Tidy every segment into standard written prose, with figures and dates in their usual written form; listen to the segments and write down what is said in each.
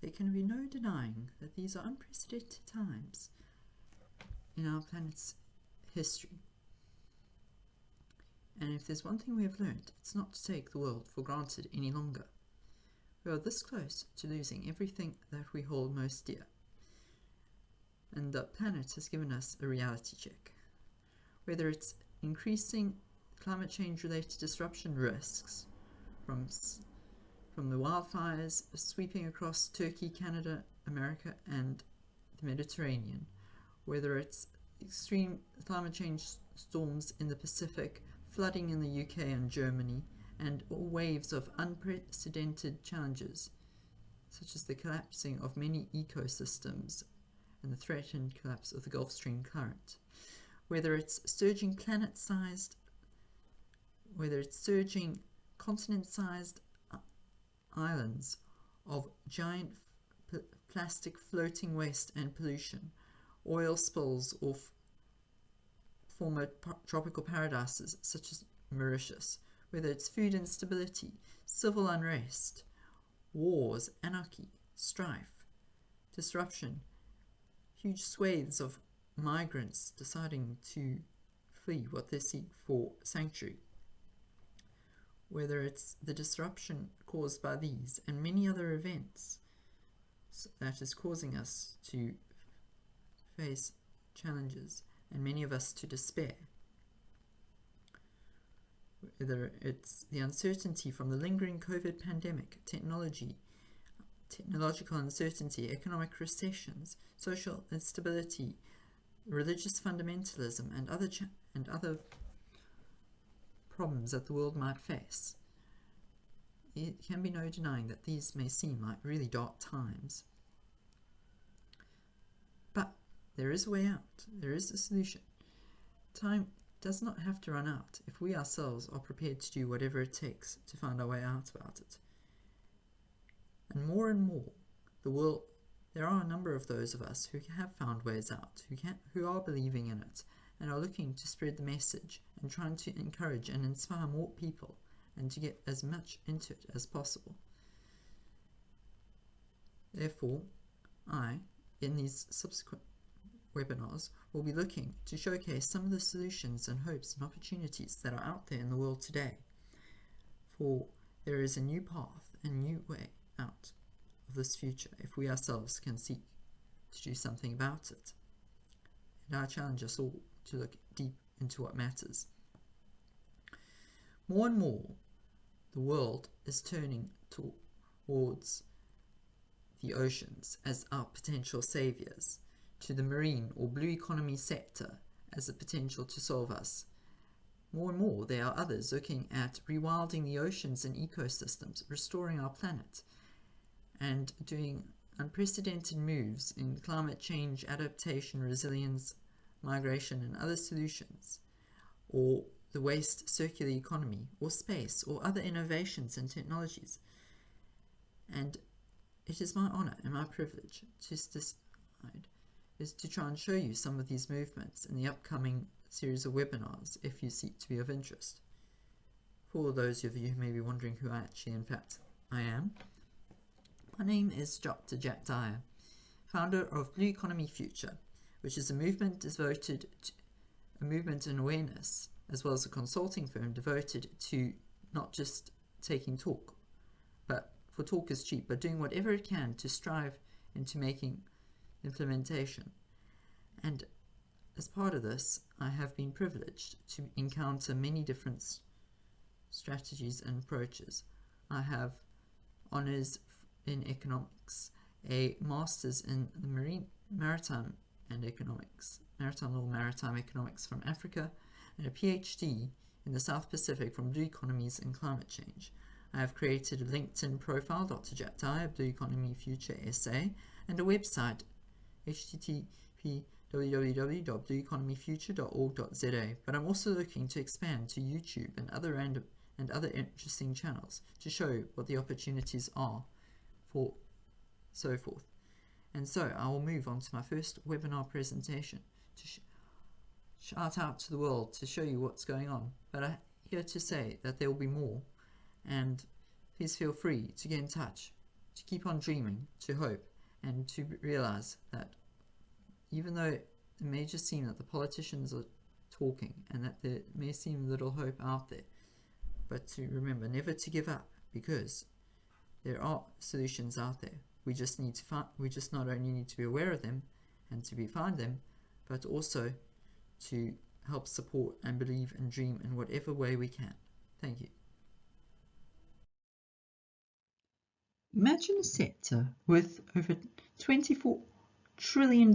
there can be no denying that these are unprecedented times in our planet's history. And if there's one thing we have learned, it's not to take the world for granted any longer. We are this close to losing everything that we hold most dear. And the planet has given us a reality check. Whether it's increasing climate change related disruption risks from the wildfires sweeping across Turkey, Canada, America and the Mediterranean, whether it's extreme climate change storms in the Pacific, flooding in the UK and Germany, and all waves of unprecedented challenges, such as the collapsing of many ecosystems and the threatened collapse of the Gulf Stream current. Whether it's surging continent-sized islands of giant plastic floating waste and pollution, oil spills or former tropical paradises such as Mauritius, whether it's food instability, civil unrest, wars, anarchy, strife, disruption, huge swathes of migrants deciding to flee what they seek for sanctuary, whether it's the disruption caused by these and many other events that is causing us to face challenges and many of us to despair, whether it's the uncertainty from the lingering COVID pandemic, technological uncertainty, economic recessions, social instability, religious fundamentalism, and other problems that the world might face. It can be no denying that these may seem like really dark times. But there is a way out. There is a solution. Time does not have to run out if we ourselves are prepared to do whatever it takes to find our way out about it. And more, there are a number of those of us who have found ways out, who are believing in it, and are looking to spread the message and trying to encourage and inspire more people and to get as much into it as possible. Therefore, in these subsequent webinars, will be looking to showcase some of the solutions and hopes and opportunities that are out there in the world today. For there is a new path and new way out of this future if we ourselves can seek to do something about it. And I challenge us all to look deep into what matters. More and more, the world is turning towards the oceans as our potential saviors, to the marine or blue economy sector as a potential to solve us. More and more, there are others looking at rewilding the oceans and ecosystems, restoring our planet, and doing unprecedented moves in climate change, adaptation, resilience, migration, and other solutions, or the waste circular economy, or space, or other innovations and technologies. And it is my honor and my privilege to try and show you some of these movements in the upcoming series of webinars if you seek to be of interest. For those of you who may be wondering who I am, my name is Dr. Jack Dyer, founder of Blue Economy Future, which is a movement in awareness, as well as a consulting firm devoted to not just taking talk, but for talk is cheap, but doing whatever it can to strive into making implementation. And as part of this, I have been privileged to encounter many different strategies and approaches. I have honors in economics, a master's in the maritime law, maritime economics from Africa, and a PhD in the South Pacific from Blue Economies and Climate Change. I have created a LinkedIn profile, Dr. Jack Dyer, Blue Economy Future SA, and a website, http://www.blueeconomyfuture.org.za. But I'm also looking to expand to YouTube and other interesting channels to show what the opportunities are for so forth. And so I will move on to my first webinar presentation to shout out to the world to show you what's going on. But I'm here to say that there will be more, and please feel free to get in touch to keep on dreaming, to hope, and to realize that even though it may just seem that the politicians are talking and that there may seem little hope out there, but to remember never to give up, because there are solutions out there. We just not only need to be aware of them and to find them, but also to help support and believe and dream in whatever way we can. Thank you. Imagine a sector with over $24 trillion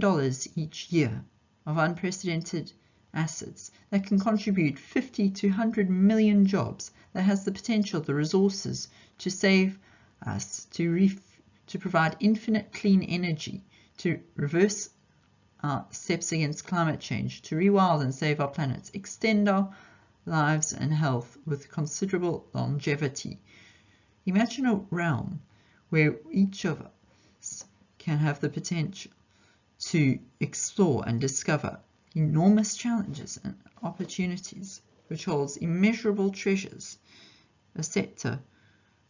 each year of unprecedented assets that can contribute 50 to 100 million jobs, that has the potential, the resources to save us, to provide infinite clean energy, to reverse our steps against climate change, to rewild and save our planet, extend our lives and health with considerable longevity. Imagine a realm where each of us can have the potential to explore and discover enormous challenges and opportunities, which holds immeasurable treasures, a sector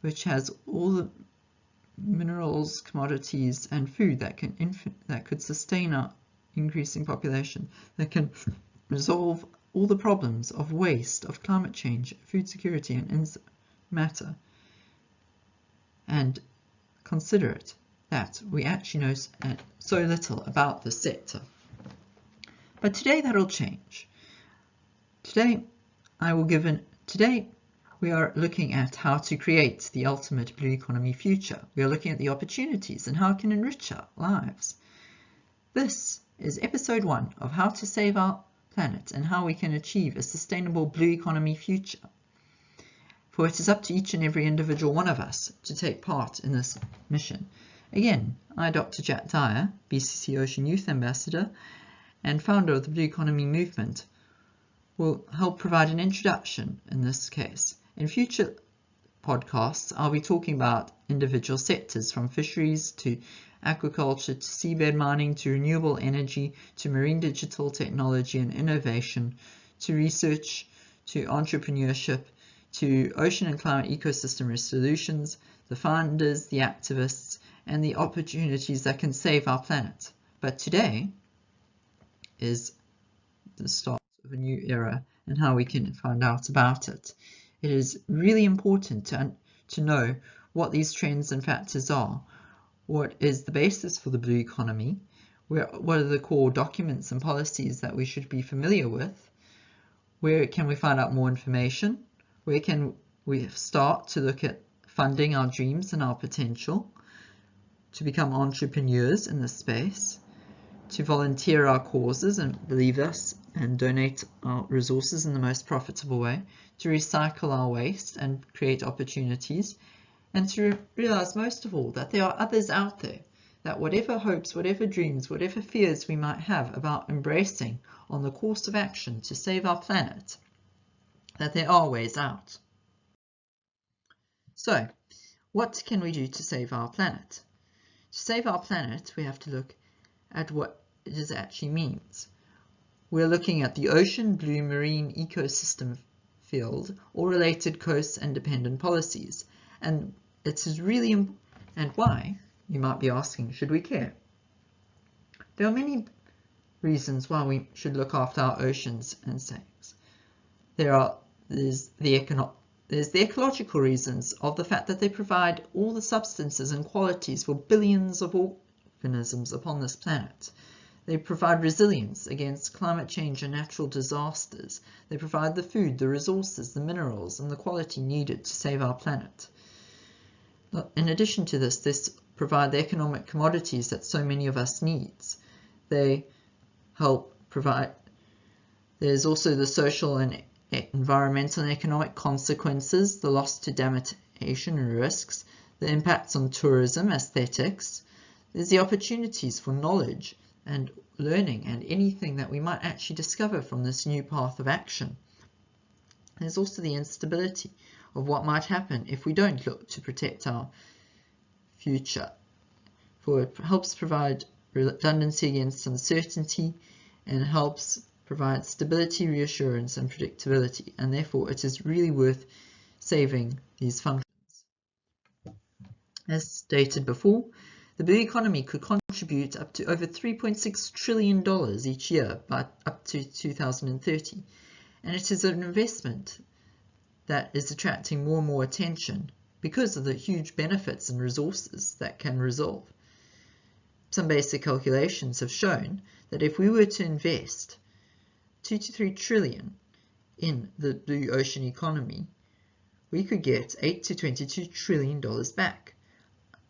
which has all the minerals, commodities, and food that could sustain our increasing population, that can resolve all the problems of waste, of climate change, food security, and matter. And consider it that we actually know so little about the sector. But today that'll change. Today we are looking at how to create the ultimate blue economy future. We are looking at the opportunities and how it can enrich our lives. This is episode 1 of how to save our planet and how we can achieve a sustainable blue economy future. For it is up to each and every individual one of us to take part in this mission. Again, I, Dr. Jack Dyer, BCC Ocean Youth Ambassador and founder of the Blue Economy Movement, will help provide an introduction in this case. In future podcasts, I'll be talking about individual sectors, from fisheries to aquaculture to seabed mining to renewable energy to marine digital technology and innovation to research to entrepreneurship to ocean and climate ecosystem solutions, the founders, the activists, and the opportunities that can save our planet. But today is the start of a new era and how we can find out about it. It is really important to know what these trends and factors are, what is the basis for the blue economy, what are the core documents and policies that we should be familiar with, where can we find out more information, where can we start to look at funding our dreams and our potential, to become entrepreneurs in this space, to volunteer our causes and believe us and donate our resources in the most profitable way, to recycle our waste and create opportunities, and to realize most of all that there are others out there, that whatever hopes, whatever dreams, whatever fears we might have about embracing on the course of action to save our planet, that there are ways out. So, what can we do to save our planet? To save our planet, we have to look at what it actually means. We're looking at the ocean, blue marine ecosystem field, or related coasts and dependent policies. And it is really important. And why, you might be asking, should we care? There are many reasons why we should look after our oceans and seas. There's the ecological reasons of the fact that they provide all the substances and qualities for billions of organisms upon this planet. They provide resilience against climate change and natural disasters. They provide the food, the resources, the minerals, and the quality needed to save our planet. In addition to this, they provide the economic commodities that so many of us need. They help provide. There's also the social and environmental and economic consequences, the loss to damnation and risks, the impacts on tourism, aesthetics. There's the opportunities for knowledge and learning and anything that we might actually discover from this new path of action. There's also the instability of what might happen if we don't look to protect our future, for it helps provide redundancy against uncertainty and helps provide stability, reassurance, and predictability, and therefore it is really worth saving these functions. As stated before, the blue economy could contribute up to over $3.6 trillion each year by up to 2030, and it is an investment that is attracting more and more attention because of the huge benefits and resources that can result. Some basic calculations have shown that if we were to invest 2 to 3 trillion in the blue ocean economy, we could get $8 to $22 trillion back.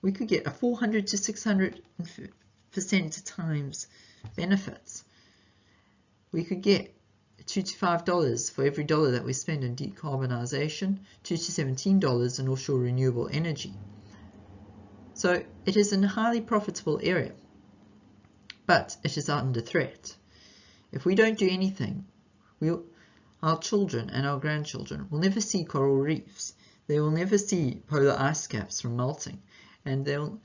We could get a 400 to 600% times benefits. We could get $2 to $5 for every dollar that we spend in decarbonisation, $2 to $17 in offshore renewable energy. So it is a highly profitable area, but it is under threat. If we don't do anything, our children and our grandchildren will never see coral reefs. They will never see polar ice caps from melting, and they'll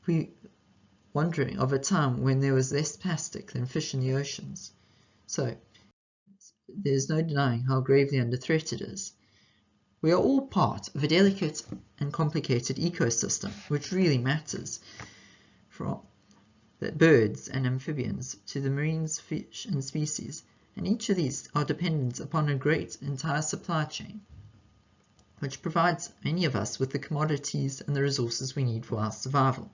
be wondering of a time when there was less plastic than fish in the oceans. So there's no denying how gravely under threat it is. We are all part of a delicate and complicated ecosystem, which really matters, from the birds and amphibians to the marine fish and species, and each of these are dependent upon a great entire supply chain, which provides many of us with the commodities and the resources we need for our survival.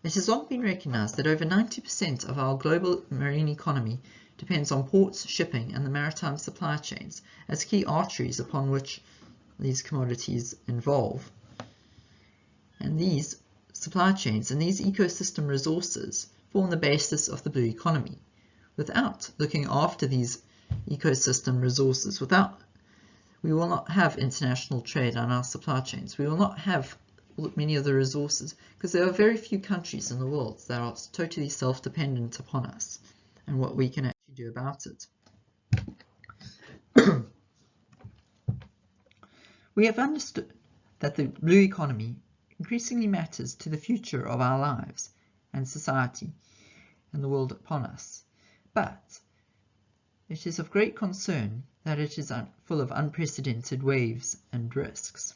It has long been recognized that over 90% of our global marine economy depends on ports, shipping, and the maritime supply chains as key arteries upon which these commodities involve. And these supply chains and these ecosystem resources form the basis of the blue economy. Without looking after these ecosystem resources, we will not have international trade on our supply chains. We will not have many of the resources because there are very few countries in the world that are totally self-dependent upon us and what we can actually do about it. We have understood that the blue economy increasingly matters to the future of our lives and society and the world upon us, but it is of great concern that it is full of unprecedented waves and risks.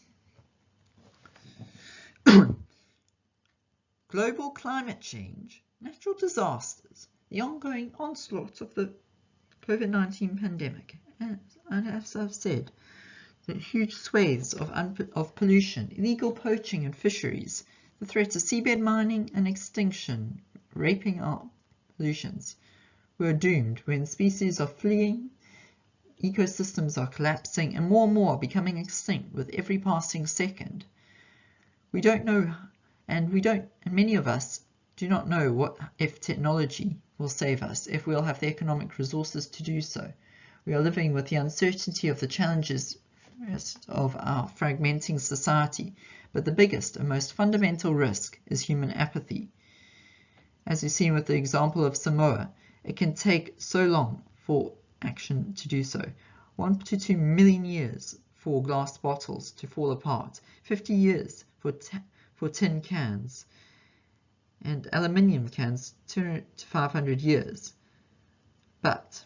Global climate change, natural disasters, the ongoing onslaught of the COVID-19 pandemic, and as I've said, the huge swathes of pollution, illegal poaching and fisheries, the threat of seabed mining and extinction, raping our pollutions. We are doomed when species are fleeing, ecosystems are collapsing, and more are becoming extinct with every passing second. We don't know, and many of us do not know what if technology will save us, if we'll have the economic resources to do so. We are living with the uncertainty of the challenges of our fragmenting society, but the biggest and most fundamental risk is human apathy. As we've seen with the example of Samoa, it can take so long for action to do so. 1 to 2 million years for glass bottles to fall apart, 50 years for tin cans, and aluminium cans 200 to 500 years. But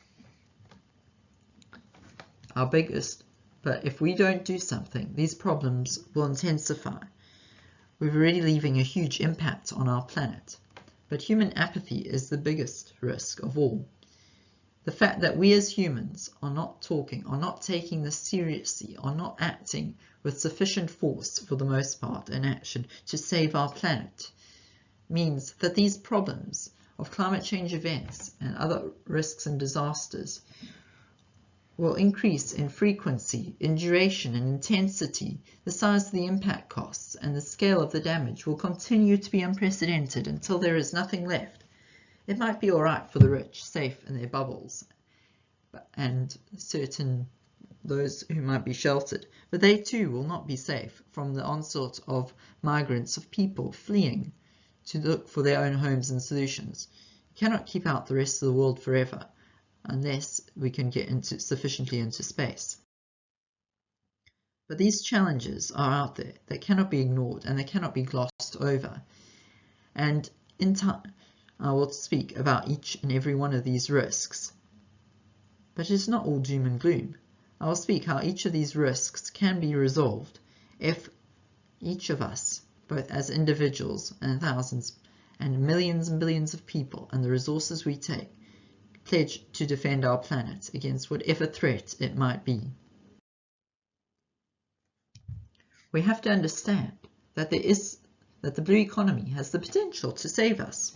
if we don't do something, these problems will intensify. We're already leaving a huge impact on our planet. But human apathy is the biggest risk of all. The fact that we as humans are not talking, are not taking this seriously, are not acting with sufficient force for the most part and action to save our planet means that these problems of climate change events and other risks and disasters will increase in frequency, in duration and intensity. The size of the impact costs and the scale of the damage will continue to be unprecedented until there is nothing left. It might be all right for the rich, safe in their bubbles, and those who might be sheltered, but they too will not be safe from the onslaught of migrants, of people fleeing to look for their own homes and solutions. You cannot keep out the rest of the world forever unless we can get sufficiently into space. But these challenges are out there. They cannot be ignored and they cannot be glossed over. And in time, I will speak about each and every one of these risks. But it's not all doom and gloom. I will speak how each of these risks can be resolved if each of us, both as individuals and thousands and millions and billions of people, and the resources we take, pledge to defend our planet against whatever threat it might be. We have to understand that the blue economy has the potential to save us.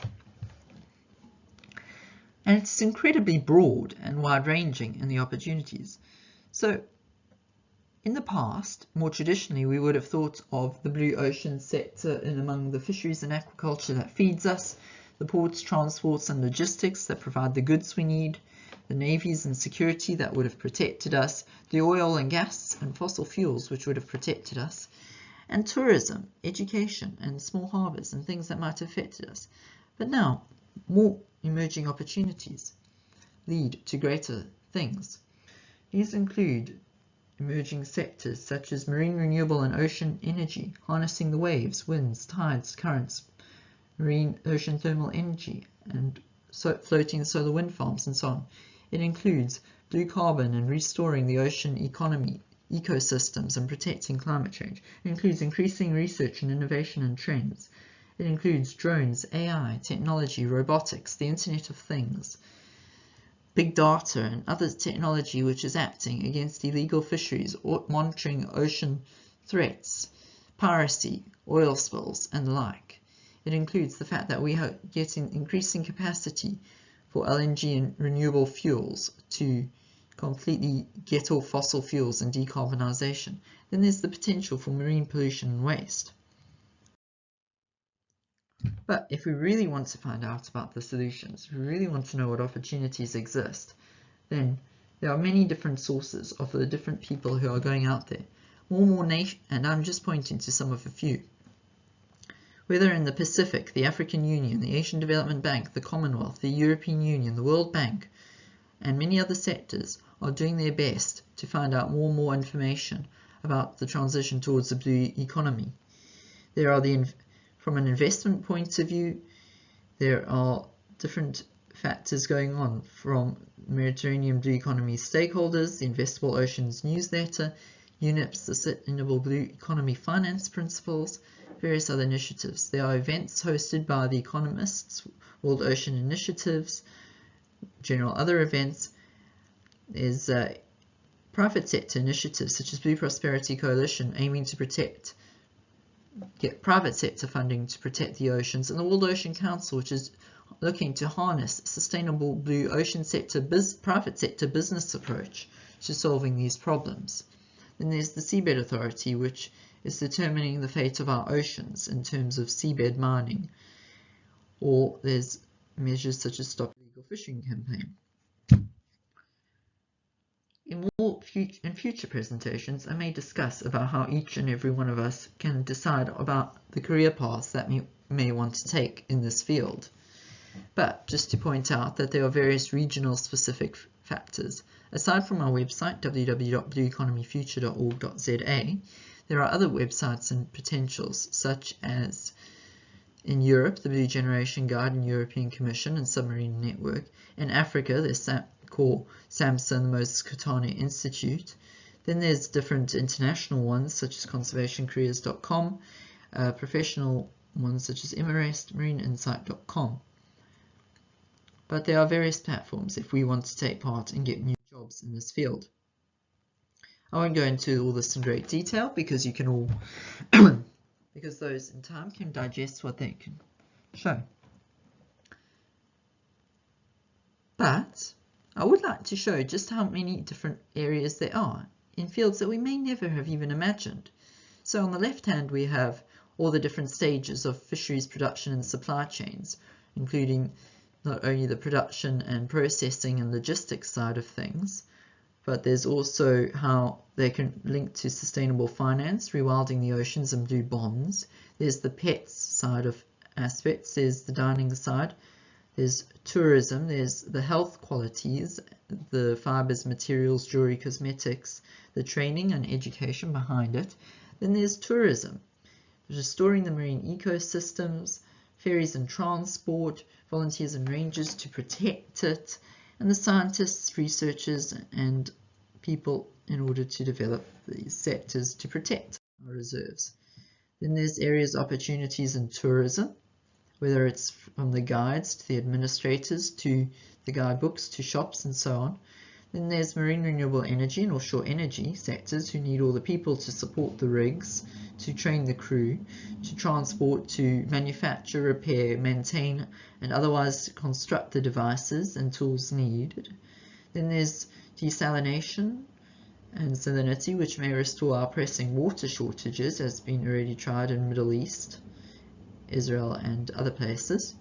And it's incredibly broad and wide-ranging in the opportunities. So, in the past, more traditionally, we would have thought of the blue ocean sector in among the fisheries and aquaculture that feeds us, the ports, transports and logistics that provide the goods we need, the navies and security that would have protected us, the oil and gas and fossil fuels which would have protected us, and tourism, education and small harbours and things that might have affected us. But now, more emerging opportunities lead to greater things. These include emerging sectors such as marine renewable and ocean energy, harnessing the waves, winds, tides, currents, marine ocean thermal energy, and floating solar wind farms and so on. It includes blue carbon and restoring the ocean ecosystems and protecting climate change. It includes increasing research and innovation and trends. It includes drones, AI, technology, robotics, the Internet of Things, big data and other technology which is acting against illegal fisheries, or monitoring ocean threats, piracy, oil spills and the like. It includes the fact that we are getting increasing capacity for LNG and renewable fuels to completely get off fossil fuels and decarbonisation. Then there's the potential for marine pollution and waste. But if we really want to find out about the solutions, if we really want to know what opportunities exist, then there are many different sources of the different people who are going out there. More nations, and I'm just pointing to some of a few. Whether in the Pacific, the African Union, the Asian Development Bank, the Commonwealth, the European Union, the World Bank, and many other sectors are doing their best to find out more and more information about the transition towards a blue economy. There are from an investment point of view, there are different factors going on from Mediterranean Blue Economy stakeholders, the Investable Oceans newsletter, UNEP's the Sustainable Blue Economy Finance Principles, various other initiatives. There are events hosted by the Economists, World Ocean Initiatives, general other events. There's private sector initiatives such as Blue Prosperity Coalition aiming to get private sector funding to protect the oceans, and the World Ocean Council, which is looking to harness sustainable blue ocean sector private sector business approach to solving these problems. Then there's the Seabed Authority, which is determining the fate of our oceans in terms of seabed mining. Or there's measures such as Stop Illegal Fishing campaign. In future presentations, I may discuss about how each and every one of us can decide about the career paths that we may want to take in this field. But just to point out that there are various regional specific factors. Aside from our website, www.blueeconomyfuture.org.za, there are other websites and potentials, such as in Europe, the Blue Generation Guide and European Commission and Submarine Network. In Africa, there's SAMSA and the Moses Kotane Institute. Then there's different international ones, such as conservationcareers.com, professional ones such as ENRICH, marineinsight.com. But there are various platforms if we want to take part and get new jobs in this field. I won't go into all this in great detail because you can all, because those in time can digest what they can show. But I would like to show just how many different areas there are in fields that we may never have even imagined. So on the left hand we have all the different stages of fisheries production and supply chains, including not only the production and processing and logistics side of things, but there's also how they can link to sustainable finance, rewilding the oceans and blue bonds. There's the pets side of aspects, there's the dining side, there's tourism, there's the health qualities, the fibers, materials, jewelry, cosmetics, the training and education behind it. Then there's tourism, restoring the marine ecosystems, ferries and transport, volunteers and rangers to protect it, and the scientists, researchers and people in order to develop these sectors to protect our reserves. Then there's areas opportunities in tourism, whether it's from the guides to the administrators to the guidebooks to shops and so on. Then there's marine renewable energy and offshore energy sectors who need all the people to support the rigs, to train the crew, to transport, to manufacture, repair, maintain, and otherwise construct the devices and tools needed. Then there's desalination and salinity, which may restore our pressing water shortages, as has been already tried in the Middle East, Israel, and other places.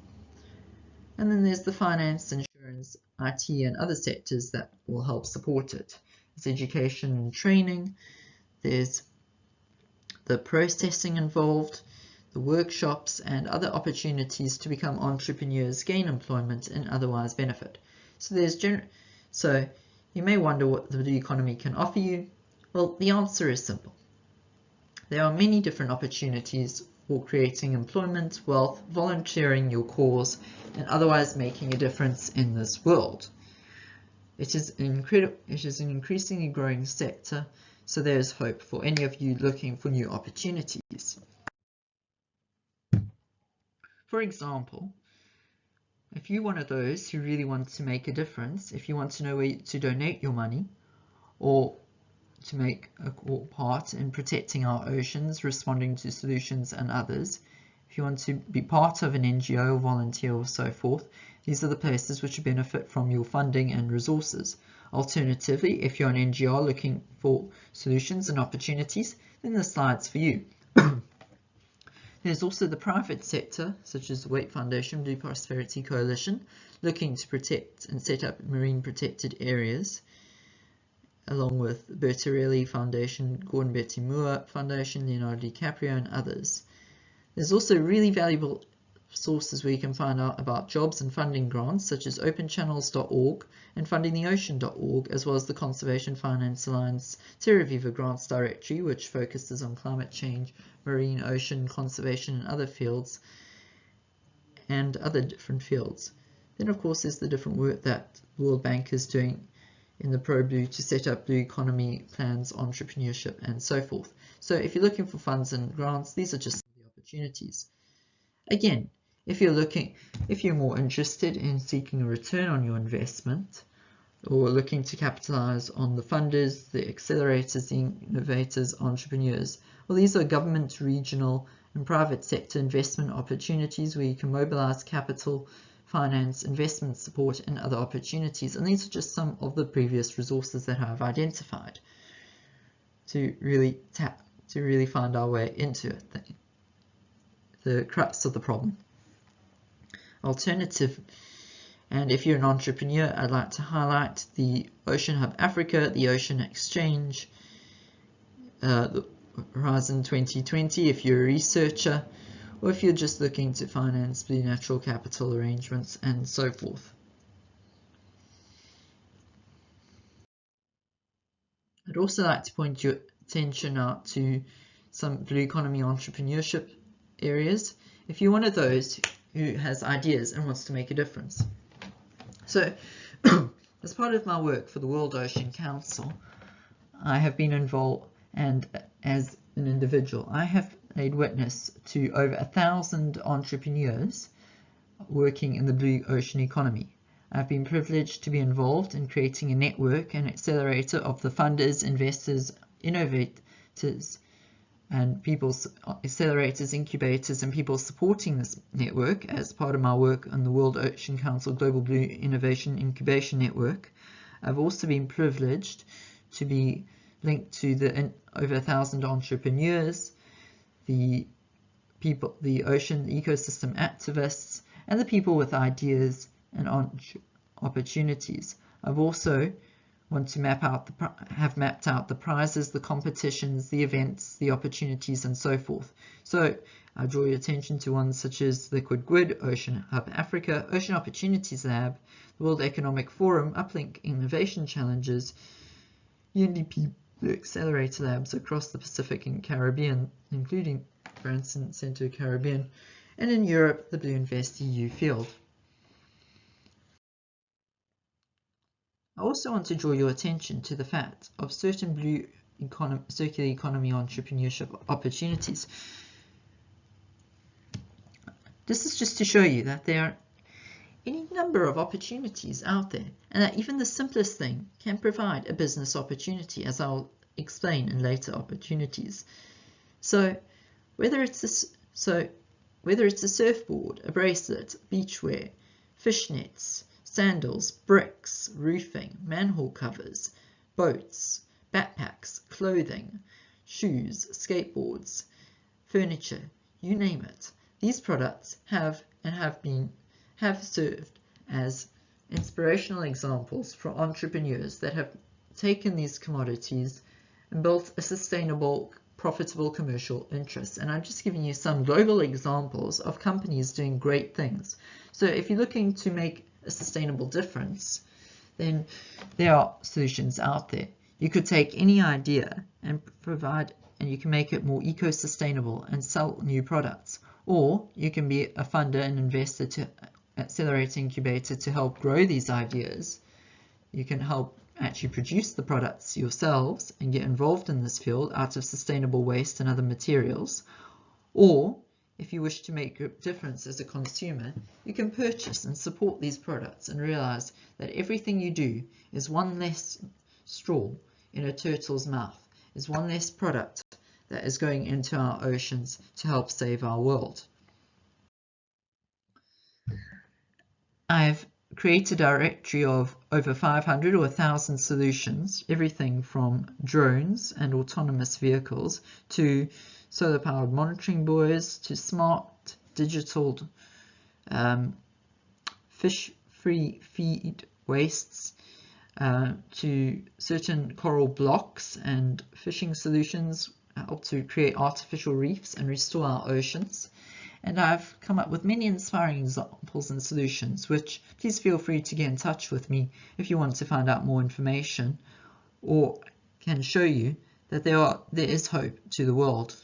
And then there's the finance, insurance, IT, and other sectors that will help support it. There's education and training, there's the processing involved, the workshops, and other opportunities to become entrepreneurs, gain employment, and otherwise benefit. So you may wonder what the blue economy can offer you. Well, the answer is simple. There are many different opportunities for creating employment, wealth, volunteering your cause, and otherwise making a difference in this world. It is an increasingly growing sector, so there is hope for any of you looking for new opportunities. For example, if you're one of those who really want to make a difference, if you want to know where to donate your money, or to make a part in protecting our oceans, responding to solutions and others, if you want to be part of an NGO or volunteer or so forth, these are the places which benefit from your funding and resources. Alternatively, if you're an NGO looking for solutions and opportunities, then the slide's for you. There's also the private sector, such as the Wake Foundation, Blue Prosperity Coalition, looking to protect and set up marine protected areas, along with Bertarelli Foundation, Gordon Betty Moore Foundation, Leonardo DiCaprio, and others. There's also really valuable sources where you can find out about jobs and funding grants, such as openchannels.org and fundingtheocean.org, as well as the Conservation Finance Alliance Terra Viva Grants Directory, which focuses on climate change, marine, ocean, conservation, and other fields, and other different fields. Then, of course, there's the different work that the World Bank is doing in the Pro-Blue to set up blue economy plans, entrepreneurship, and so forth. So if you're looking for funds and grants, these are just some of the opportunities. Again, if you're more interested in seeking a return on your investment, or looking to capitalize on the funders, the accelerators, the innovators, entrepreneurs, well, these are government, regional, and private sector investment opportunities where you can mobilize capital, finance, investment support, and other opportunities. And these are just some of the previous resources that I've identified to really find our way into it, the crux of the problem. Alternative, and if you're an entrepreneur, I'd like to highlight the Ocean Hub Africa, the Ocean Exchange, the Horizon 2020 if you're a researcher, or if you're just looking to finance blue natural capital arrangements and so forth. I'd also like to point your attention out to some blue economy entrepreneurship areas, if you're one of those who has ideas and wants to make a difference. So, as part of my work for the World Ocean Council, I have been involved, and as an individual, I have laid witness to over 1,000 entrepreneurs working in the blue ocean economy. I've been privileged to be involved in creating a network and accelerator of the funders, investors, innovators, and people's accelerators, incubators, and people supporting this network as part of my work on the World Ocean Council Global Blue Innovation Incubation Network. I've also been privileged to be linked to the over 1,000 entrepreneurs, the people, the ocean ecosystem activists, and the people with ideas and opportunities. I've also have mapped out the prizes, the competitions, the events, the opportunities, and so forth. So I draw your attention to ones such as Liquid Grid, Ocean Hub Africa, Ocean Opportunities Lab, the World Economic Forum, Uplink Innovation Challenges, UNDP Blue Accelerator Labs across the Pacific and Caribbean, including Branson Center Caribbean, and in Europe, the Blue Invest EU field. I also want to draw your attention to the fact of certain blue circular economy entrepreneurship opportunities. This is just to show you that there are any number of opportunities out there, and that even the simplest thing can provide a business opportunity, as I'll explain in later opportunities. So whether it's a surfboard, a bracelet, beachwear, fishnets, sandals, bricks, roofing, manhole covers, boats, backpacks, clothing, shoes, skateboards, furniture, you name it, these products have served as inspirational examples for entrepreneurs that have taken these commodities and built a sustainable, profitable commercial interest. And I'm just giving you some global examples of companies doing great things. So if you're looking to make a sustainable difference, then there are solutions out there. You could take any idea and you can make it more eco-sustainable and sell new products. Or you can be a funder and investor to accelerate incubator to help grow these ideas. You can help actually produce the products yourselves and get involved in this field out of sustainable waste and other materials. Or if you wish to make a difference as a consumer, you can purchase and support these products and realize that everything you do is one less straw in a turtle's mouth, is one less product that is going into our oceans to help save our world. I've created a directory of over 500 or 1,000 solutions, everything from drones and autonomous vehicles to solar-powered monitoring buoys to smart digital fish-free feed wastes to certain coral blocks and fishing solutions help to create artificial reefs and restore our oceans. And I've come up with many inspiring examples and solutions, which please feel free to get in touch with me if you want to find out more information, or can show you that there is hope to the world.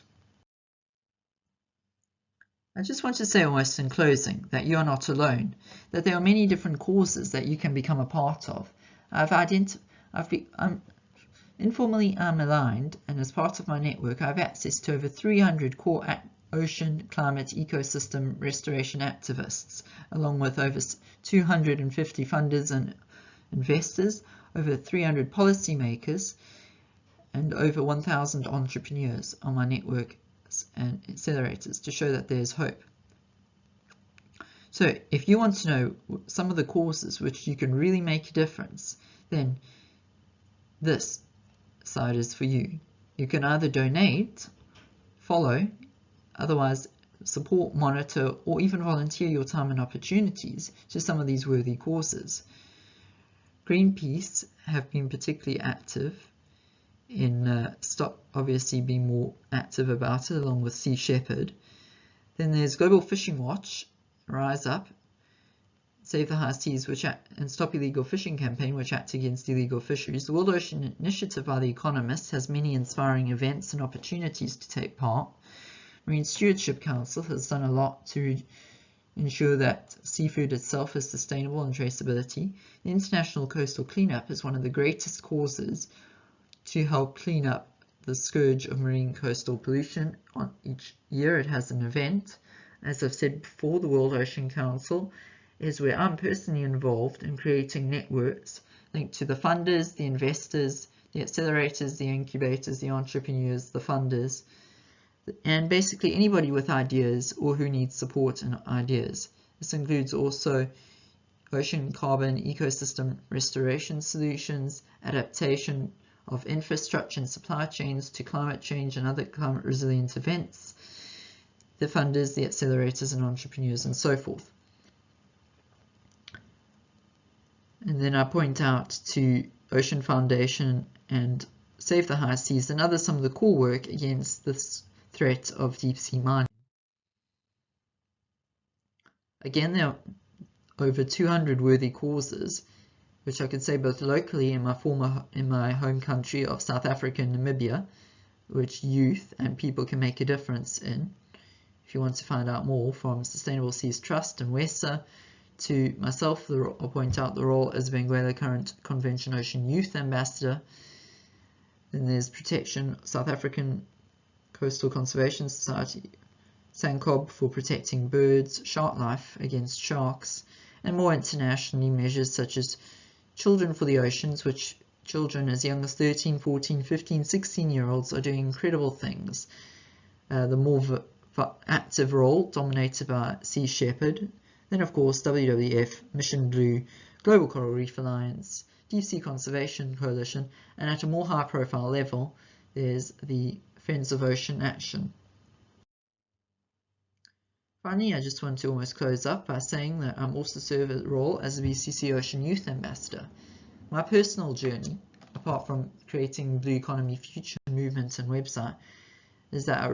I just want to say almost in closing that you are not alone, that there are many different causes that you can become a part of. Informally, I'm aligned, and as part of my network, I have access to over 300 core ocean, climate, ecosystem restoration activists, along with over 250 funders and investors, over 300 policymakers, and over 1,000 entrepreneurs on my network and accelerators to show that there's hope. So if you want to know some of the causes which you can really make a difference, then this side is for you. You can either donate, follow, otherwise support, monitor, or even volunteer your time and opportunities to some of these worthy causes. Greenpeace have been particularly active in stop, obviously being more active about it, along with Sea Shepherd. Then there's Global Fishing Watch, Rise Up, Save the High Seas, and Stop Illegal Fishing Campaign, which act against illegal fisheries. The World Ocean Initiative by the Economists has many inspiring events and opportunities to take part. Marine Stewardship Council has done a lot to ensure that seafood itself is sustainable and traceability. The International Coastal Cleanup is one of the greatest causes to help clean up the scourge of marine coastal pollution. On each year it has an event. As I've said before, the World Ocean Council is where I'm personally involved in creating networks linked to the funders, the investors, the accelerators, the incubators, the entrepreneurs, the funders, and basically anybody with ideas or who needs support and ideas. This includes also ocean carbon ecosystem restoration solutions, adaptation of infrastructure and supply chains to climate change and other climate resilient events, the funders, the accelerators and entrepreneurs, and so forth. And then I point out to Ocean Foundation and Save the High Seas and some of the core work against this threat of deep sea mining. Again, there are over 200 worthy causes, which I could say both locally in my home country of South Africa and Namibia, which youth and people can make a difference in. If you want to find out more, from Sustainable Seas Trust and WESA to myself, I'll point out the role as Benguela Current Convention Ocean Youth Ambassador. Then there's Protection South African Coastal Conservation Society, SANCOB for protecting birds, shark life against sharks, and more internationally measures such as Children for the Oceans, which children as young as 13, 14, 15, 16-year-olds are doing incredible things. The more active role dominated by Sea Shepherd. Then, of course, WWF, Mission Blue, Global Coral Reef Alliance, Deep Sea Conservation Coalition, and at a more high-profile level, there's the Friends of Ocean Action. Finally, I just want to almost close up by saying that I'm also serve a role as a BCC Ocean Youth Ambassador. My personal journey, apart from creating Blue Economy Future movement and website, is that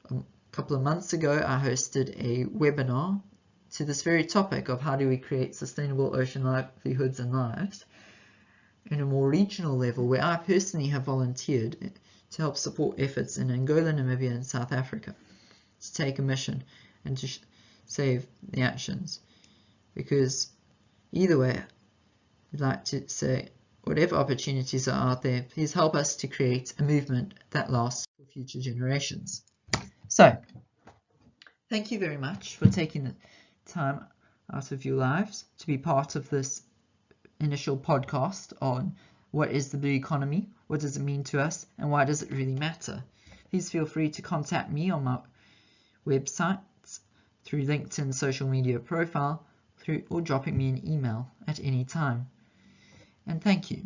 a couple of months ago I hosted a webinar to this very topic of how do we create sustainable ocean livelihoods and lives in a more regional level, where I personally have volunteered to help support efforts in Angola, Namibia and South Africa to take a mission and to save the oceans. Because either way, we'd like to say, whatever opportunities are out there, please help us to create a movement that lasts for future generations. So, thank you very much for taking the time out of your lives to be part of this initial podcast on what is the blue economy, what does it mean to us, and why does it really matter. Please feel free to contact me on my website, through LinkedIn social media profile, or dropping me an email at any time. And thank you.